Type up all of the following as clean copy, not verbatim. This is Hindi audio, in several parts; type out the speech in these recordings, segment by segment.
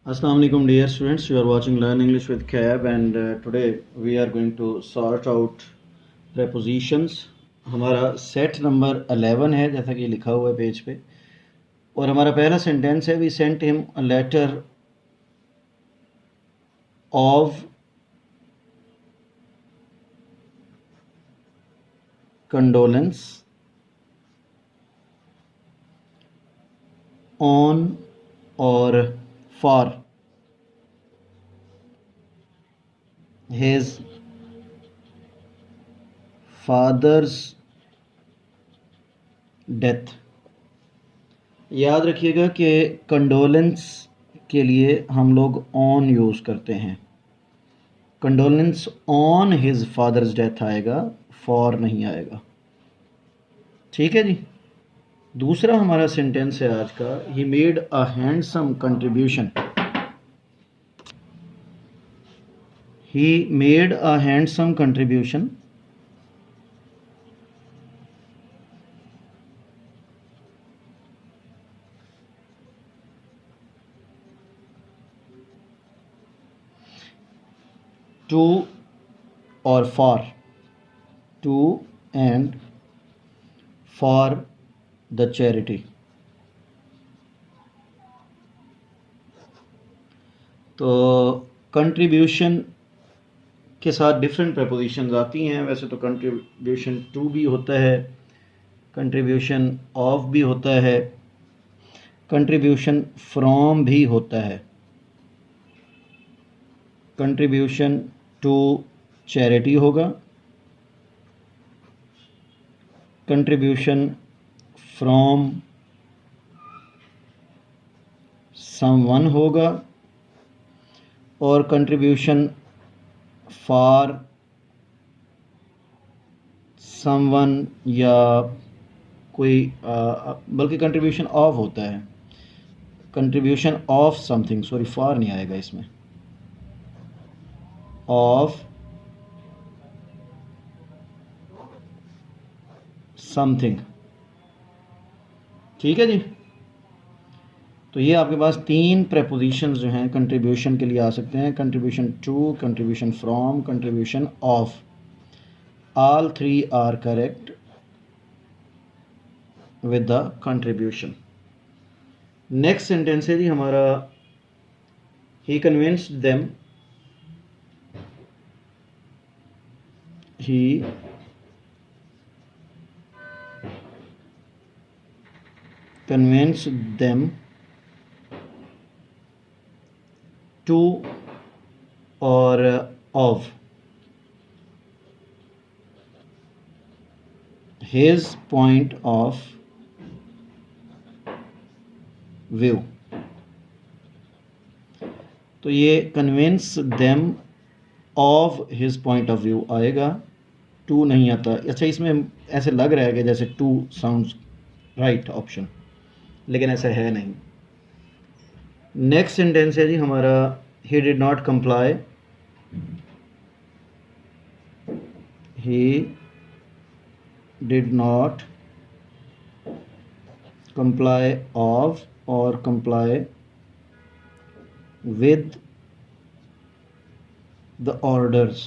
Assalamu alaikum dear students, you are watching Learn English with Kab and today we are going to sort out prepositions. हमारा सेट नंबर 11 है जैसा कि लिखा हुआ है पेज पे और हमारा पहला सेंटेंस है we sent him a letter of condolence on or for his father's death। याद रखिएगा कि कंडोलेंस के लिए हम लोग ऑन यूज़ करते हैं। Condolence on his father's death आएगा, फॉर नहीं आएगा। ठीक है जी। दूसरा हमारा सेंटेंस है आज का, he made a handsome contribution. He made a handsome contribution to or for, to and for the charity। तो कंट्रीब्यूशन के साथ डिफरेंट प्रपोजिशंस आती हैं। वैसे तो कंट्रीब्यूशन टू भी होता है, कंट्रीब्यूशन ऑफ भी होता है, कंट्रीब्यूशन फ्रॉम भी होता है, कंट्रीब्यूशन टू चैरिटी होगा, कंट्रीब्यूशन फ्रॉम समवन होगा और कंट्रीब्यूशन फॉर समवन या कोई बल्कि कंट्रीब्यूशन ऑफ होता है, contribution of something, sorry for नहीं आएगा इसमें, ऑफ समथिंग। ठीक है जी। तो ये आपके पास तीन प्रेपोजिशंस जो हैं कंट्रीब्यूशन के लिए आ सकते हैं, contribution to, contribution from, contribution of. All three are correct with the contribution. Next sentence है जी हमारा, he convinced them, he convinced them to or of his point of view। तो ये convince them of his point of view आएगा, टू नहीं आता। अच्छा, इसमें ऐसे लग रहा है कि जैसे टू साउंड्स राइट ऑप्शन, लेकिन ऐसा है नहीं। नेक्स्ट सेंटेंस है जी हमारा, he did not comply, he did not comply of और comply with the orders.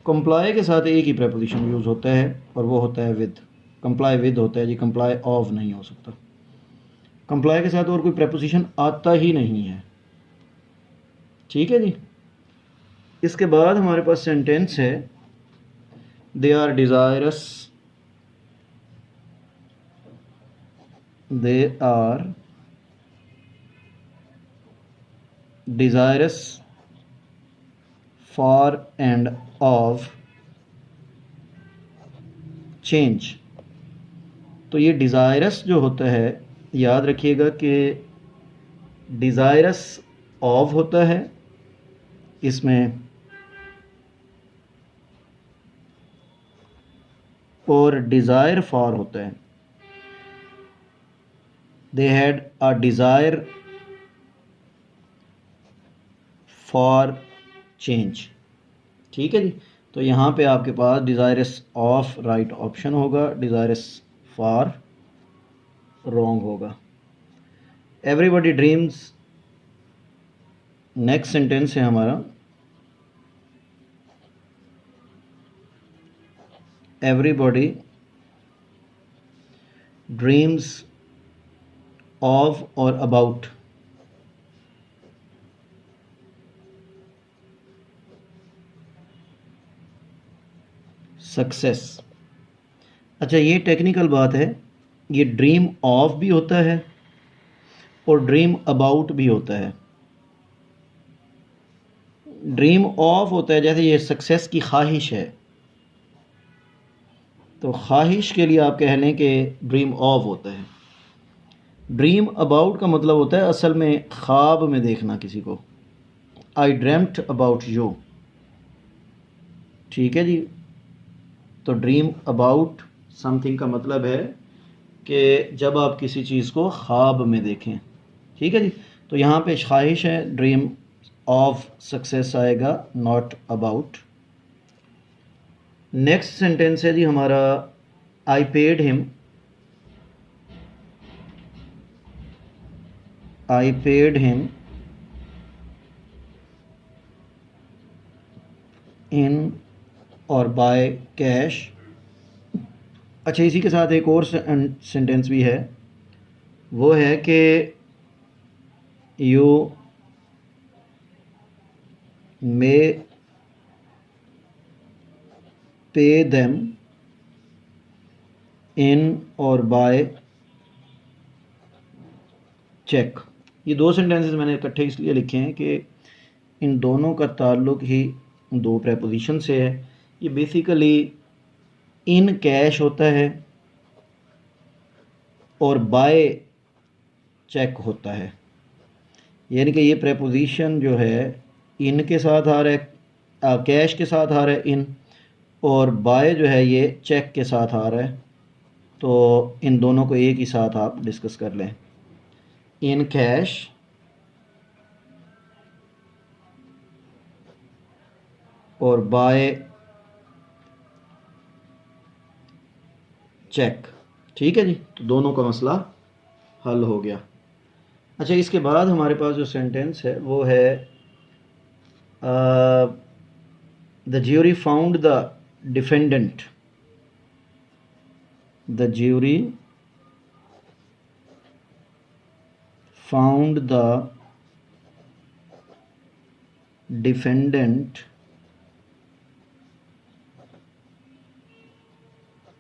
Comply के साथ एक ही प्रेपोजिशन यूज होता है और वो होता है विद। कंप्लाई विद होता है जी, कंप्लाई ऑफ नहीं हो सकता। कंप्लाई के साथ और कोई प्रेपोजिशन आता ही नहीं है। ठीक है जी। इसके बाद हमारे पास सेंटेंस है, they are desirous, they are desirous for end of change. तो ये डिज़ायरस जो होता है, याद रखिएगा कि डिज़ायरस ऑफ होता है, इसमें और डिज़ायर फॉर होता है। They had a desire for change. ठीक है जी। तो यहाँ पे आपके पास डिज़ायरस ऑफ राइट ऑप्शन होगा, डिज़ायरस फॉर रॉन्ग होगा। एवरीबॉडी ड्रीम्स, नेक्स्ट सेंटेंस है हमारा एवरीबॉडी ड्रीम्स ऑफ और अबाउट सक्सेस। अच्छा, ये टेक्निकल बात है, ये ड्रीम ऑफ भी होता है और ड्रीम अबाउट भी होता है। ड्रीम ऑफ होता है जैसे ये सक्सेस की ख्वाहिश है, तो ख्वाहिश के लिए आप कह लें कि ड्रीम ऑफ होता है। ड्रीम अबाउट का मतलब होता है असल में ख्वाब में देखना किसी को। आई ड्रीम्ड अबाउट यू, ठीक है जी। तो ड्रीम अबाउट समथिंग का मतलब है कि जब आप किसी चीज़ को ख्वाब में देखें, ठीक है जी। तो यहाँ पे ख्वाहिश है, ड्रीम ऑफ सक्सेस आएगा, नॉट अबाउट। नेक्स्ट सेंटेंस है जी हमारा I paid him, I paid him in और बाय कैश। अच्छा, इसी के साथ एक और सेंटेंस भी है, वो है कि you may pay them in और बाय चेक। ये दो सेंटेंसेस मैंने इकट्ठे इसलिए लिखे हैं कि इन दोनों का ताल्लुक ही दो प्रेपोजिशन से है। ये बेसिकली इन कैश होता है और बाय चेक होता है, यानी कि ये प्रेपोजिशन जो है इन के साथ आ रहा है, कैश के साथ आ रहा है इन, और बाय जो है ये चेक के साथ आ रहा है। तो इन दोनों को एक ही साथ आप डिस्कस कर लें, इन कैश और बाय चेक, ठीक है जी। तो दोनों का मसला हल हो गया। अच्छा, इसके बाद हमारे पास जो सेंटेंस है वो है the jury found the defendant, the jury found the defendant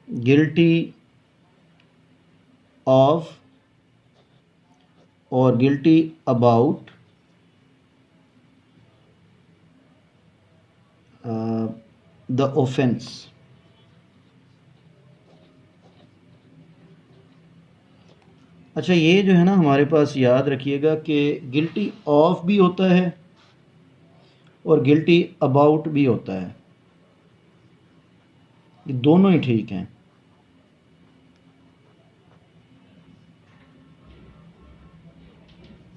guilty of और गिल्टी अबाउट द ऑफेंस। अच्छा, ये जो है ना हमारे पास याद रखिएगा कि गिल्टी ऑफ भी होता है और गिल्टी अबाउट भी होता है, ये दोनों ही ठीक हैं।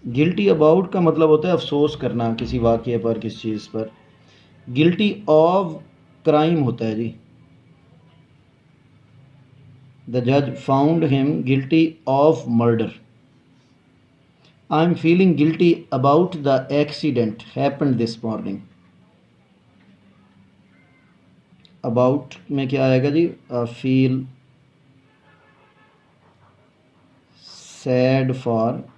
गिल्टी अबाउट का मतलब होता है अफसोस करना किसी वाक़ये पर, किसी चीज़ पर। गिल्टी ऑफ क्राइम होता है जी, द जज found him guilty of murder. I am feeling guilty about the accident happened this morning. About में क्या आएगा जी, फील सैड फॉर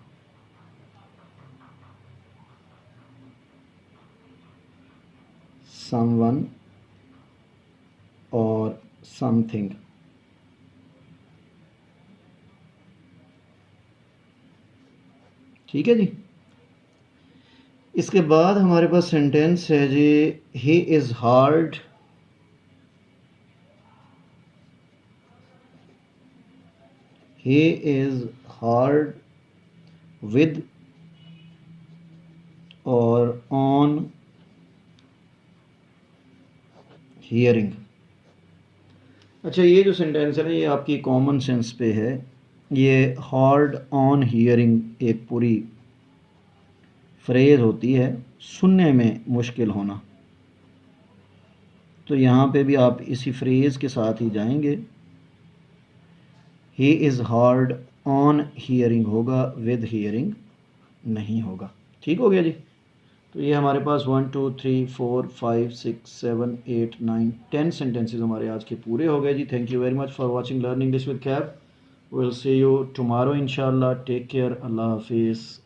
समवन और समथिंग। ठीक है जी। इसके बाद हमारे पास सेंटेंस है जी he is hard, he is hard with और on hearing। अच्छा, ये जो सेंटेंस है ना ये आपकी कॉमन सेंस पे है। ये हार्ड ऑन हियरिंग एक पूरी फ्रेज़ होती है, सुनने में मुश्किल होना। तो यहाँ पे भी आप इसी फ्रेज़ के साथ ही जाएंगे, ही इज़ हार्ड ऑन हियरिंग होगा, विद हियरिंग नहीं होगा। ठीक हो गया जी। तो ये हमारे पास 1 2 3 4 5 6 7 8 9 10 सेंटेंसेस हमारे आज के पूरे हो गए जी। Thank you very much for watching learning this with cab. Will see you tomorrow इंशाल्लाह। Take care. अल्लाह हाफिज़।